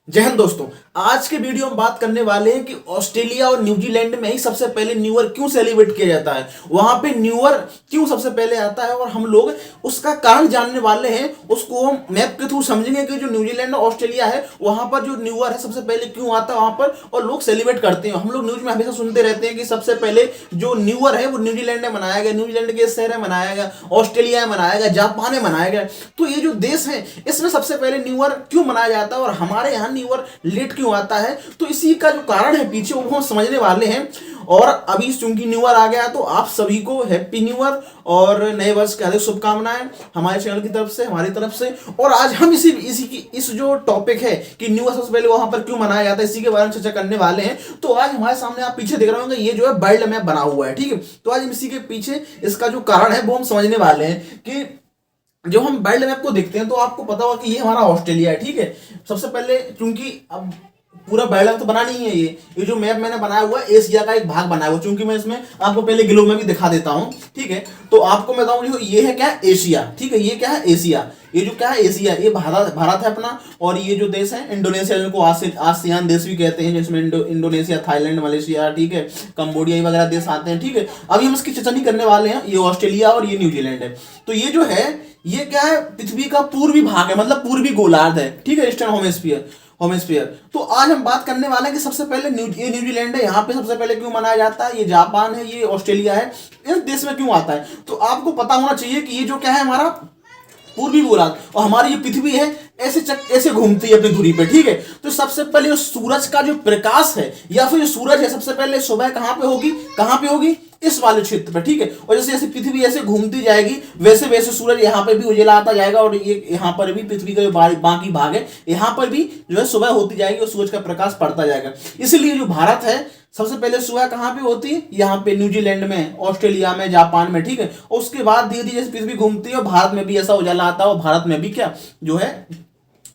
जय हिंद दोस्तों। आज के वीडियो में बात करने वाले हैं कि ऑस्ट्रेलिया और न्यूजीलैंड में ही सबसे पहले न्यू ईयर क्यों सेलिब्रेट किया जाता है, वहां पे न्यू ईयर क्यों सबसे पहले आता है और हम लोग उसका कारण जानने वाले हैं। उसको हम मैप के थ्रू समझेंगे कि जो न्यूजीलैंड और ऑस्ट्रेलिया है वहां पर जो न्यू ईयर है सबसे पहले क्यों आता है वहां पर और लोग सेलिब्रेट करते हैं। हम लोग न्यूज में हमेशा सुनते रहते हैं कि सबसे पहले जो न्यू ईयर है वो न्यूजीलैंड में मनाया गया, न्यूजीलैंड के शहर में मनाया गया, ऑस्ट्रेलिया में मनाया गया, जापान में मनाया गया। तो ये जो देश है इसमें सबसे पहले न्यू ईयर क्यों मनाया जाता है और हमारे यहाँ न्यू ईयर लेट क्यों आता है, तो इसी का जो कारण है पीछे वो हम समझने वाले हैं। और अभी चूंकि न्यू ईयर आ गया तो आप सभी को हैप्पी न्यू ईयर और नए वर्ष की हार्दिक शुभकामनाएं हमारे चैनल की तरफ से, हमारी तरफ से। और आज हम इस जो टॉपिक है कि न्यू ईयर सबसे पहले वहां पर क्यों मनाया जाता है इसी के बारे में चर्चा करने वाले हैं। तो आज हमारे सामने आप पीछे देख रहे होंगे ये जो है वर्ल्ड मैप बना हुआ है, ठीक है। तो आज हम इसी के पीछे इसका जो कारण है वो हम समझने वाले हैं कि जब हम वर्ल्ड मैप को देखते हैं तो आपको पता होगा कि ये हमारा ऑस्ट्रेलिया है, ठीक है। सबसे पहले क्योंकि अब पूरा वर्ल्ड मैप तो बना नहीं है, ये जो मैप मैंने बनाया हुआ है एशिया का एक भाग बनाया हुआ, चूंकि मैं इसमें आपको पहले ग्लोब में भी दिखा देता हूं, ठीक है। तो आपको मैं बताऊं ये है क्या, एशिया, ठीक है। ये क्या है, एशिया। ये जो क्या है, एशिया, ये भारत है अपना। और ये जो देश है इंडोनेशिया, जिनको आसियान देश भी कहते हैं, जिसमें इंडोनेशिया, थाईलैंड, मलेशिया, ठीक है, कंबोडिया वगैरह देश आते हैं, ठीक है। अभी हम इसकी चर्चा नहीं करने वाले हैं। ये ऑस्ट्रेलिया और ये न्यूजीलैंड है। तो ये जो है ये क्या है, पृथ्वी का पूर्वी भाग है, मतलब पूर्वी गोलार्ध है, ठीक है, ईस्टर्न होमेस्फीयर। तो आज हम बात करने वाले हैं कि सबसे पहले ये न्यूजीलैंड है, यहाँ पे सबसे पहले क्यों मनाया जाता है, ये जापान है, ये ऑस्ट्रेलिया है, इस देश में क्यों आता है। तो आपको पता होना चाहिए कि ये जो क्या है हमारा पूर्वी गोलार्ध और हमारी जो पृथ्वी है ऐसे घूमती है अपनी धुरी पे, ठीक है। तो सबसे पहले सूरज का जो प्रकाश है या फिर जो सूरज है सबसे पहले सुबह कहाँ पे होगी, इस वाले क्षेत्र पे, ठीक है। और जैसे जैसे पृथ्वी ऐसे घूमती जाएगी वैसे वैसे सूरज यहाँ पे भी उजाला आता जाएगा और ये यहाँ पर भी पृथ्वी का जो बाकी भाग है यहाँ पर भी जो है सुबह होती जाएगी और सूरज का प्रकाश पड़ता जाएगा। इसलिए जो भारत है सबसे पहले सुबह कहाँ पे होती है, यहाँ पे न्यूजीलैंड में, ऑस्ट्रेलिया में, जापान में, ठीक है। और उसके बाद धीरे धीरे जैसे पृथ्वी घूमती है और भारत में भी ऐसा उजाला आता है और भारत में भी क्या जो है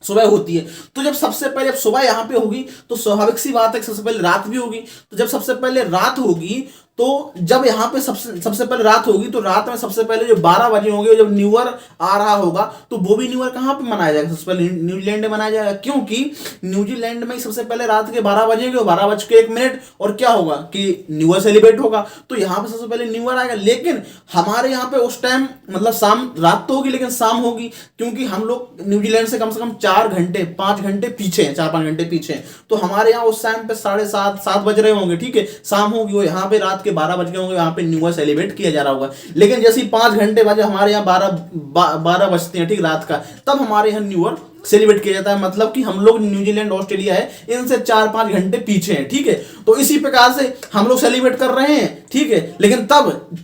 सुबह होती है। तो जब सबसे पहले जब सुबह यहाँ पे होगी तो स्वाभाविक सी बात है कि सबसे पहले रात भी होगी। तो जब सबसे पहले रात होगी तो जब यहाँ पे सबसे पहले रात होगी तो रात में सबसे पहले जो 12 बजे होंगे, जब न्यू ईयर आ रहा होगा तो वो भी न्यू ईयर कहाँ पे मनाया जाएगा, सबसे पहले न्यूजीलैंड में मनाया जाएगा, क्योंकि न्यूजीलैंड में सबसे पहले रात के 12 बजेंगे और 12:01 और क्या होगा कि न्यू ईयर सेलिब्रेट होगा। तो यहाँ पे सबसे पहले न्यू ईयर आएगा। लेकिन हमारे यहाँ पे उस टाइम मतलब शाम, रात तो होगी लेकिन शाम होगी, क्योंकि हम लोग न्यूजीलैंड से कम 5 घंटे पीछे हैं, 4-5 घंटे पीछे हैं। तो हमारे यहाँ उस टाइम पे 7:30 बज रहे होंगे, ठीक है, शाम होगी। वो यहाँ पे रात के 12 बज गए होंगे, यहाँ पे न्यू ईयर सेलिब्रेट किया जा रहा होगा। लेकिन जैसे ही 5 घंटे बाद हमारे यहाँ 12 बजते हैं, ठीक, रात का, तब हमारे यहाँ न्यू ईयर सेलिब्रेट किया जाता है। मतलब कि हम लोग न्यूजीलैंड ऑस्ट्रेलिया है इनसे 4-5 घंटे पीछे हैं, ठीक है। तो इसी प्रकार से हम लोग सेलिब्रेट कर रहे हैं, ठीक है। लेकिन तब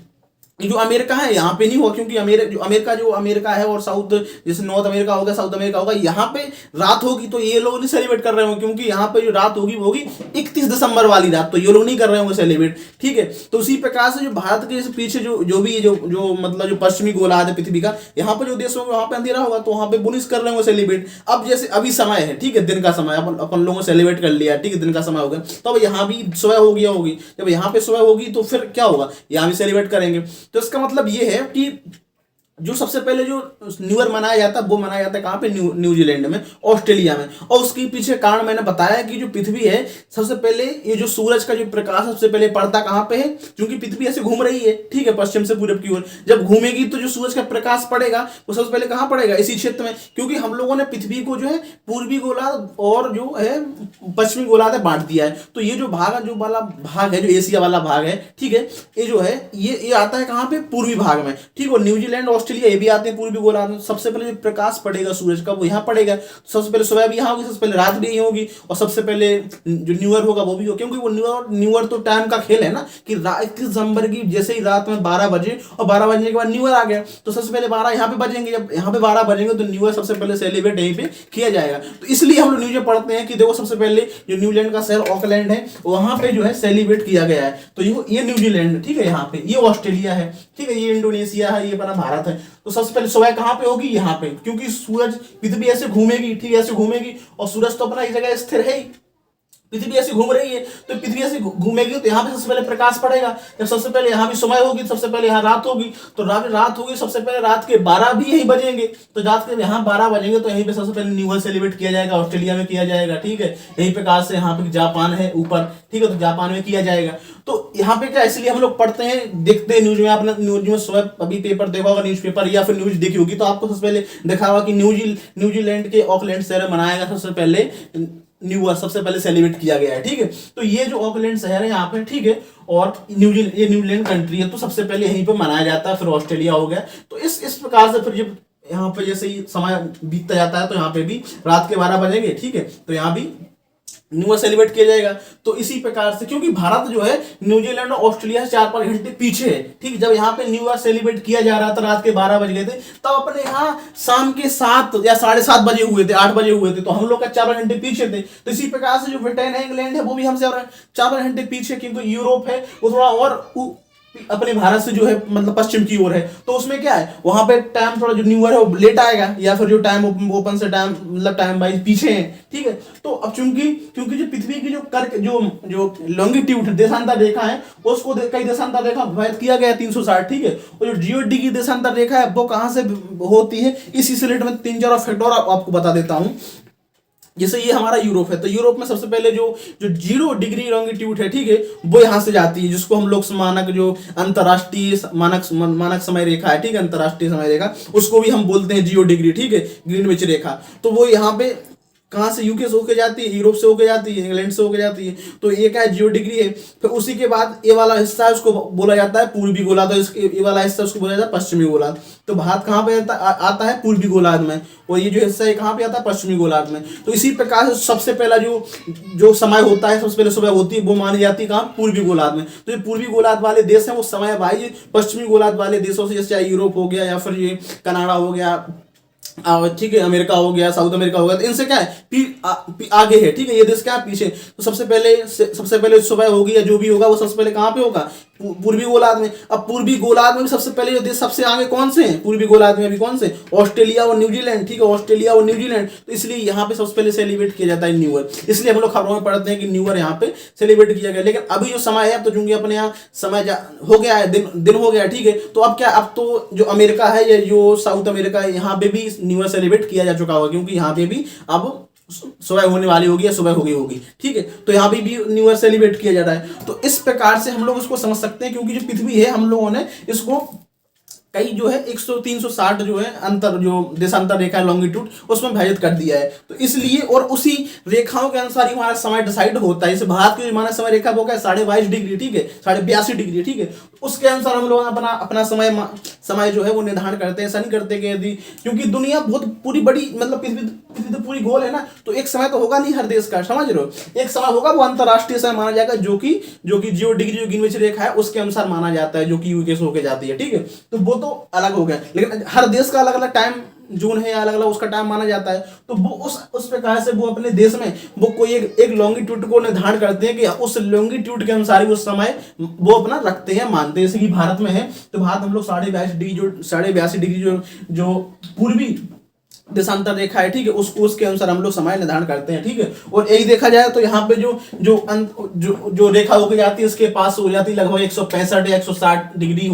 जो अमेरिका है यहाँ पे नहीं हुआ, क्योंकि अमेरिका है और साउथ, जैसे नॉर्थ अमेरिका होगा, साउथ अमेरिका होगा, यहाँ पे रात होगी तो ये लोग नहीं सेलिब्रेट कर रहे होंगे, क्योंकि यहाँ पे जो रात होगी वो होगी 31 दिसंबर वाली रात, तो ये लोग नहीं कर रहे होंगे सेलिब्रेट, ठीक है। तो उसी प्रकार से जो भारत के पीछे जो भी जो मतलब जो पश्चिमी गोलार्ध है पृथ्वी का, यहाँ पे जो देश होंगे वहाँ पे अंधेरा होगा तो वहाँ पे बुनिस कर रहे होंगे सेलिब्रेट। अब जैसे अभी समय है, ठीक है, दिन का समय, अपन लोगों ने सेलिब्रेट कर लिया, ठीक है, दिन का समय हो गया, तो अब यहाँ भी सुबह हो गया होगी। जब यहाँ पे सुबह होगी तो फिर क्या होगा, यहाँ भी सेलिब्रेट करेंगे। तो इसका मतलब ये है कि जो सबसे पहले जो न्यू ईयर मनाया जाता है वो मनाया जाता है कहाँ पे, न्यूजीलैंड में, ऑस्ट्रेलिया में। और उसके पीछे कारण मैंने बताया कि जो पृथ्वी है सबसे पहले ये जो सूरज का जो प्रकाश सबसे पहले पड़ता कहाँ पे है, क्योंकि पृथ्वी ऐसे घूम रही है, ठीक है, पश्चिम से पूरब की ओर। जब घूमेगी तो जो सूरज का प्रकाश पड़ेगा वो सबसे पहले कहाँ पड़ेगा, इसी क्षेत्र में, क्योंकि हम लोगों ने पृथ्वी को जो है पूर्वी गोलार्ध और जो है पश्चिमी गोलार्ध बांट दिया है। तो ये जो वाला भाग है, जो एशिया वाला भाग है, ठीक है, ये जो है ये आता है कहाँ पे, पूर्वी भाग में, ठीक। और न्यूजीलैंड ऑस्ट्रेलिया ये भी आते हैं पूर्वी गोलार्ध में। सबसे पहले जो प्रकाश पड़ेगा सूरज का वो यहाँ पड़ेगा, सबसे पहले सुबह भी यहाँ होगी, सबसे पहले रात भी यही होगी, और सबसे पहले जो न्यू ईयर होगा वो भी होगा, क्योंकि वो न्यू ईयर तो टाइम का खेल है ना, कि 21 दिसंबर की जैसे ही रात में 12 बजे और 12 बजने के बाद न्यू ईयर आ गया तो सबसे पहले 12 यहाँ पे बजेंगे। जब यहाँ पे 12 बजेंगे तो न्यू ईयर सबसे पहले सेलिब्रेट यहीं पे किया जाएगा। तो इसलिए हम लोग न्यूज में पढ़ते हैं कि देखो सबसे पहले जो न्यूजीलैंड का शहर ऑकलैंड है वहां पे जो है सेलिब्रेट किया गया है। तो ये न्यूजीलैंड, ठीक है, यहाँ पे ये ऑस्ट्रेलिया है, ठीक है, ये इंडोनेशिया है, ये अपना भारत है। तो सबसे पहले सुबह कहाँ पे होगी, यहाँ पे, क्योंकि सूरज पृथ्वी ऐसे घूमेगी, ठीक है, ऐसे घूमेगी और सूरज तो अपना एक जगह स्थिर है ही, पृथ्वी ऐसी घूम रही है, तो पृथ्वी ऐसी घूमेगी तो यहाँ पे सबसे पहले प्रकाश पड़ेगा, जब सबसे पहले यहाँ भी समय होगी, सबसे पहले यहाँ रात होगी, तो रात होगी, सबसे पहले रात के 12 भी यही बजेंगे, तो रात के यहाँ 12 बजेंगे, तो यहीं पे सबसे पहले न्यू ईयर सेलिब्रेट किया जाएगा, ऑस्ट्रेलिया में किया जाएगा, ठीक है। यहीं पे कहा से यहाँ पे जापान है ऊपर, ठीक है, तो जापान में किया जाएगा। तो यहाँ पे क्या, इसलिए हम लोग पढ़ते हैं, देखते हैं न्यूज में, आपने न्यूज में सुबह अभी पेपर देखा होगा, न्यूज़पेपर या फिर न्यूज देखी होगी, तो आपको सबसे पहले देखा होगा कि न्यूजीलैंड के ऑकलैंड शहर में मनाया गया सबसे पहले न्यू ईयर, सबसे पहले सेलिब्रेट किया गया है, ठीक है। तो ये जो ऑकलैंड शहर है यहाँ पे, ठीक है, और ये न्यूजीलैंड कंट्री है, तो सबसे पहले यहीं पे मनाया जाता है, फिर ऑस्ट्रेलिया हो गया। तो इस प्रकार से फिर जब यहाँ पे जैसे ही समय बीतता जाता है, तो यहाँ पे भी रात के 12 बजेंगे, ठीक है, तो यहाँ भी न्यू ईयर सेलिब्रेट किया जाएगा। तो इसी प्रकार से, क्योंकि भारत जो है न्यूजीलैंड और ऑस्ट्रेलिया से 4-5 घंटे पीछे है, ठीक, जब यहाँ पे न्यू ईयर सेलिब्रेट किया जा रहा था, रात के 12 बज गए थे, तब अपने यहाँ शाम के 7 या 7:30 बजे हुए थे, 8 बजे हुए थे, तो हम लोग का 4 घंटे पीछे थे। तो इसी प्रकार से जो ब्रिटेन है, इंग्लैंड है, वो भी हमसे 4 घंटे पीछे, क्योंकि यूरोप है वो थोड़ा और अपने भारत से जो है मतलब पश्चिम की ओर है, तो उसमें क्या है, वहां पे टाइम थोड़ा जो न्यू ईयर है वो लेट आएगा, या फिर जो टाइम ओपन से टाइम मतलब टाइम वाइज पीछे है, ठीक है। तो अब क्योंकि जो पृथ्वी की जो कर्क जो लॉन्गिट्यूड देशांतर रेखा है, उसको कई देशांतर रेखा विभाजित किया गया है 360, ठीक है। और जो जीओडी की देशांतर रेखा है वो कहाँ से होती है, इसी स्लेट में 3-4 फैक्टर आपको बता देता हूँ। जैसे ये हमारा यूरोप है, तो यूरोप में सबसे पहले जो 0 डिग्री लॉन्गिट्यूड है, ठीक है, वो यहाँ से जाती है, जिसको हम लोग मानक जो अंतरराष्ट्रीय मानक समय रेखा है, ठीक है, अंतरराष्ट्रीय समय रेखा, उसको भी हम बोलते हैं 0 डिग्री, ठीक है, ग्रीनविच रेखा। तो वो यहाँ पे कहाँ से, यूके से होके जाती है, यूरोप से होके जाती है, इंग्लैंड से होके जाती है, तो ये क्या है, 0 डिग्री है। फिर उसी के बाद ये वाला हिस्सा है, उसको बोला जाता है पूर्वी गोलार्ध, तो इसके ये वाला हिस्सा उसको बोला जाता है पश्चिमी गोलार्ध। तो भारत कहाँ पे आता है, पूर्वी गोलार्ध में, और ये जो हिस्सा है कहाँ पे आता है, पश्चिमी गोलार्ध में। तो इसी प्रकार से सबसे पहला जो समय होता है, सबसे पहले सुबह होती है, वो मानी जाती है कहाँ, पूर्वी गोलार्ध में। तो ये पूर्वी गोलार्ध वाले देश हैं, वो समय वाइज पश्चिमी गोलार्ध वाले देशों से, जैसे यूरोप हो गया, या फिर ये कनाडा हो गया, ठीक है, अमेरिका हो गया, साउथ अमेरिका हो गया, तो इनसे क्या है आगे है, ठीक है, ये देश क्या है पीछे। तो सबसे पहले सुबह होगी या जो भी होगा, वो सबसे पहले कहाँ पे होगा, पूर्वी गोलार्ध में। अब पूर्वी गोलार्ध में भी सबसे पहले जो देश सबसे आगे कौन से हैं, पूर्वी गोलार्ध में भी कौन से, ऑस्ट्रेलिया और न्यूजीलैंड, ठीक है, ऑस्ट्रेलिया और न्यूजीलैंड। तो इसलिए यहाँ पे सबसे पहले सेलिब्रेट किया जाता है न्यू ईयर, इसलिए हम लोग खबरों में पढ़ते हैं कि न्यू ईयर यहाँ पे सेलिब्रेट किया गया। लेकिन अभी जो समय है, अब तो चूंकि अपने यहाँ समय हो गया है, दिन हो गया, ठीक है, तो अब क्या, अब तो जो अमेरिका है या जो साउथ अमेरिका है, यहाँ पे भी न्यू ईयर सेलिब्रेट किया जा चुका होगा, क्योंकि यहाँ पे भी अब सुबह होने वाली होगी या सुबह होगी, ठीक है। तो यहाँ भी न्यू ईयर सेलिब्रेट किया जाता है। तो इस प्रकार से हम लोग उसको समझ सकते हैं, क्योंकि जो पृथ्वी है, हम लोगों ने इसको कई जो है 100-360 जो है जो देशांतर रेखा लॉन्गिट्यूड, उसमें विभाजित कर दिया है। तो इसलिए और उसी रेखाओं के अनुसार ही हमारा समय डिसाइड होता है। जैसे भारत की मानक समय रेखा वो क्या है, 22.5 डिग्री, ठीक है, 82.5 डिग्री, ठीक है। उसके अनुसार हम लोग अपना समय जो है वो निर्धारण करते हैं। ऐसा नहीं करते कि यदि, क्योंकि दुनिया बहुत पूरी बड़ी, मतलब पृथ्वी तो पूरी गोल है ना, तो एक समय तो होगा नहीं हर देश का, समझ रहे हो, एक समय होगा वो अंतरराष्ट्रीय समय माना जाएगा, जो कि 0 डिग्री जो ग्रीनविच रेखा है उसके अनुसार माना जाता है, जो कि यूके से होके जाती है, ठीक है। तो वो तो अलग हो गया, लेकिन हर देश का अलग अलग टाइम जून है, अलग अलग उसका टाइम माना जाता है। तो वो उस प्रकार से वो अपने देश में वो कोई एक लॉन्गिट्यूड को निर्धारण करते हैं कि उस लॉन्गिट्यूड के अनुसार ही उस समय वो अपना रखते हैं, मानते हैं। जैसे कि भारत में है, तो भारत हम लोग 82.5 डिग्री जो पूर्वी देशांतर रेखा है, ठीक है, उसके अनुसार हम लोग समय निर्धारण करते हैं, ठीक है। और यही देखा जाए तो यहाँ पे जो रेखा होकर जाती है, इसके पास हो जाती है लगभग 165 या 160 डिग्री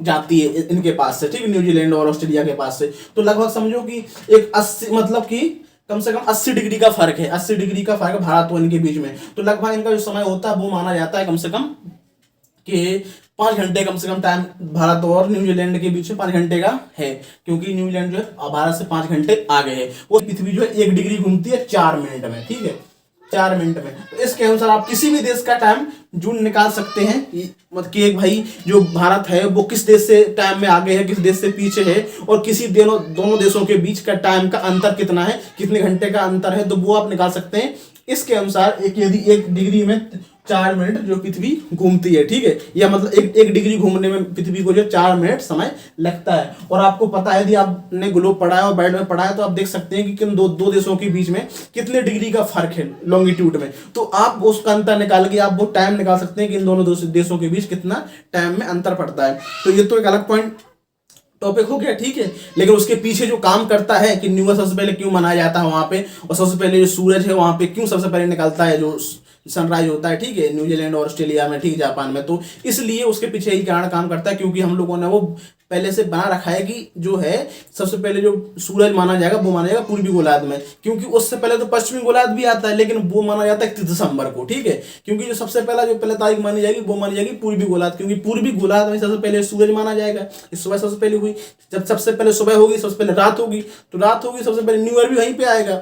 जाती है इनके पास से, ठीक है, न्यूजीलैंड और ऑस्ट्रेलिया के पास से। तो लगभग समझो कि एक 80, मतलब कि कम से कम 80 डिग्री का फर्क है, 80 डिग्री का फर्क भारत और इनके बीच में। तो लगभग इनका जो समय होता है वो माना जाता है कम से कम कि 5 घंटे कम से कम टाइम भारत और न्यूजीलैंड के बीच में 5 घंटे का है, क्योंकि न्यूजीलैंड जो है भारत से 5 घंटे आगे है। वो पृथ्वी जो है 1 डिग्री घूमती है 4 मिनट में, ठीक है, 4 मिनट में। तो इसके अनुसार आप किसी भी देश का टाइम जून निकाल सकते हैं, मतलब कि एक भाई जो भारत है वो किस देश से टाइम में आगे है, किस देश से पीछे है, और किसी दोनों देशों के बीच का टाइम का अंतर कितना है, कितने घंटे का अंतर है, तो वो आप निकाल सकते हैं। इसके अनुसार यदि 1 डिग्री में 4 मिनट जो पृथ्वी घूमती है, ठीक है, या मतलब एक डिग्री घूमने में पृथ्वी को जो 4 मिनट समय लगता है। और आपको पता है, यदि आपने ग्लोब पढ़ा है और बैड में पढ़ा है, तो आप देख सकते हैं कि किन दो देशों के बीच में कितने डिग्री का फर्क है लॉन्गिट्यूड में। तो आप उसका अंतर निकाल के आप वो टाइम निकाल सकते हैं कि इन दोनों देशों के बीच कितना टाइम में अंतर पड़ता है। तो ये तो एक अलग पॉइंट टॉपिक हो गया, ठीक है। लेकिन उसके पीछे जो काम करता है कि न्यू ईयर सबसे पहले क्यों मनाया जाता है वहां पे, और सबसे पहले जो सूरज है वहां पे क्यों सबसे पहले निकलता है, जो सनराइज होता है, ठीक है, न्यूजीलैंड और ऑस्ट्रेलिया में, ठीक, जापान में, तो इसलिए उसके पीछे यही कारण काम करता है, क्योंकि हम लोगों ने वो पहले से बना रखा है कि जो है सबसे पहले जो सूरज माना जाएगा वो माना जाएगा पूर्वी गोलार्ध में, क्योंकि उससे पहले तो पश्चिमी गोलार्ध भी आता है, लेकिन वो माना जाता है 31 दिसंबर को, ठीक है। क्योंकि जो सबसे पहला जो पहले तारीख मानी जाएगी वो मानी जाएगी पूर्वी गोलार्ध, क्योंकि पूर्वी गोलार्ध में सबसे पहले सूरज माना जाएगा। इस सुबह सबसे पहले हुई, जब सबसे पहले सुबह होगी सबसे पहले रात होगी, तो रात होगी सबसे पहले न्यू ईयर भी वहीं पे आएगा।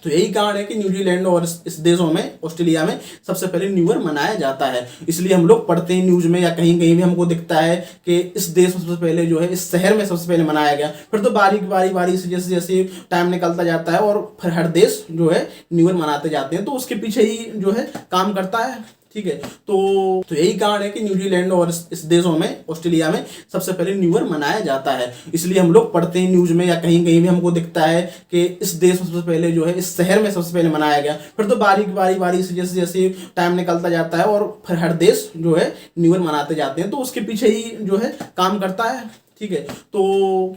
तो यही कारण है कि न्यूजीलैंड और इस देशों में, ऑस्ट्रेलिया में सबसे पहले न्यू ईयर मनाया जाता है। इसलिए हम लोग पढ़ते हैं न्यूज में या कहीं कहीं भी हमको दिखता है कि इस देश में सबसे पहले जो है, इस शहर में सबसे पहले मनाया गया। फिर तो बारी बारी से जैसे जैसे टाइम निकलता जाता है और फिर हर देश जो है न्यू ईयर मनाते जाते हैं, तो उसके पीछे ही जो है काम करता है, ठीक है। तो यही कारण है कि न्यूजीलैंड और इस देशों में, ऑस्ट्रेलिया में सबसे पहले न्यू ईयर मनाया जाता है। इसलिए हम लोग पढ़ते हैं न्यूज में या कहीं कहीं भी हमको दिखता है कि इस देश में सबसे पहले जो है, इस शहर में सबसे पहले मनाया गया। फिर तो बारी से जैसे जैसे टाइम निकलता जाता है और फिर हर देश जो है न्यू ईयर मनाते जाते हैं, तो उसके पीछे ही जो है काम करता है, ठीक है। तो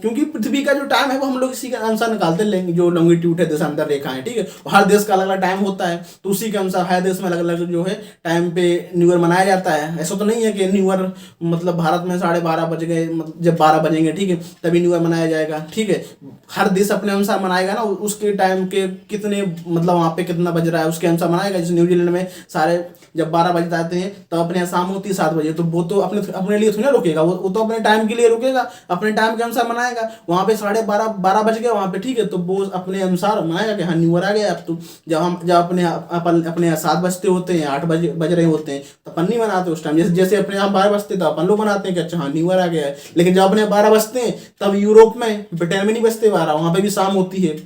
क्योंकि पृथ्वी का जो टाइम है वो हम लोग इसी के अनुसार निकालते लेंगे, जो लॉन्गिट्यूड है, देशांतर रेखा है, ठीक है। हर देश का अलग अलग टाइम होता है, तो उसी के अनुसार हर देश में अलग अलग जो है टाइम पे न्यू ईयर मनाया जाता है। ऐसा तो नहीं है कि न्यू ईयर मतलब भारत में 12:30 बज गए, जब 12 बजेंगे, ठीक है, तभी न्यू ईयर मनाया जाएगा, ठीक है। हर देश अपने अनुसार मनाएगा ना, उसके टाइम के कितने मतलब वहाँ पे कितना बज रहा है उसके अनुसार मनाएगा। जैसे न्यूजीलैंड में सारे जब 12 बज जाते हैं तो अपने यहाँ शाम होती है 7 बजे, तो वो तो अपने लिए थोड़ी ना रुकेगा, वो तो अपने टाइम के लिए रुकेगा, अपने टाइम के अनुसार मनाएगा। वहाँ पे 12:30 बज गए वहाँ पे, ठीक है, तो वो अपने अनुसार मनाएगा कि हाँ न्यू ईयर आ गया अब। तो जब अपने यहाँ 7 बजते होते हैं, 8 बज रहे होते हैं, तो अपन नहीं मनाते उस टाइम। जैसे जैसे अपने यहाँ 12 बजते तो अपन लोग मनाते हैं कि अच्छा हाँ न्यू ईयर आ गया है। लेकिन जब अपने यहाँ 12 बजते हैं तब यूरोप में, ब्रिटेन में नहीं बजते 12, वहाँ पे भी शाम होती है,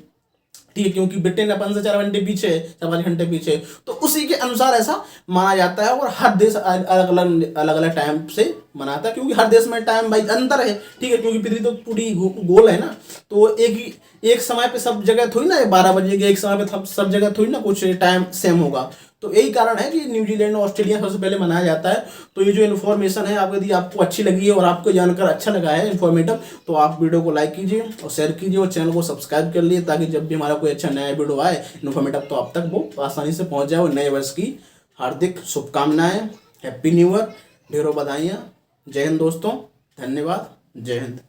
ठीक है, क्योंकि ब्रिटेन अपन से 4 घंटे पीछे, 4-5 घंटे पीछे, तो उसी के अनुसार ऐसा माना जाता है। और हर देश अलग अलग टाइम से मनाता है, क्योंकि हर देश में टाइम भाई अंतर है, ठीक है, क्योंकि पृथ्वी तो पूरी गोल है ना, तो एक समय पे सब जगह थोड़ी ना 12 बजे के एक समय पे सब जगह थोड़ी ना कुछ टाइम सेम होगा। तो यही कारण है कि न्यूजीलैंड और ऑस्ट्रेलिया सबसे पहले मनाया जाता है। तो ये जो इन्फॉर्मेशन है आप, यदि आपको अच्छी लगी है और आपको जानकर अच्छा लगा है इन्फॉर्मेटिव, तो आप वीडियो को लाइक कीजिए और शेयर कीजिए और चैनल को सब्सक्राइब कर लिए, ताकि जब भी हमारा कोई अच्छा नया वीडियो आए इन्फॉर्मेटिव, तो आप तक वो आसानी से पहुंच जाए। और नए वर्ष की हार्दिक शुभकामनाएं, हैप्पी न्यू ईयर, ढेरों बधाइयाँ। जय हिंद दोस्तों, धन्यवाद, जय हिंद।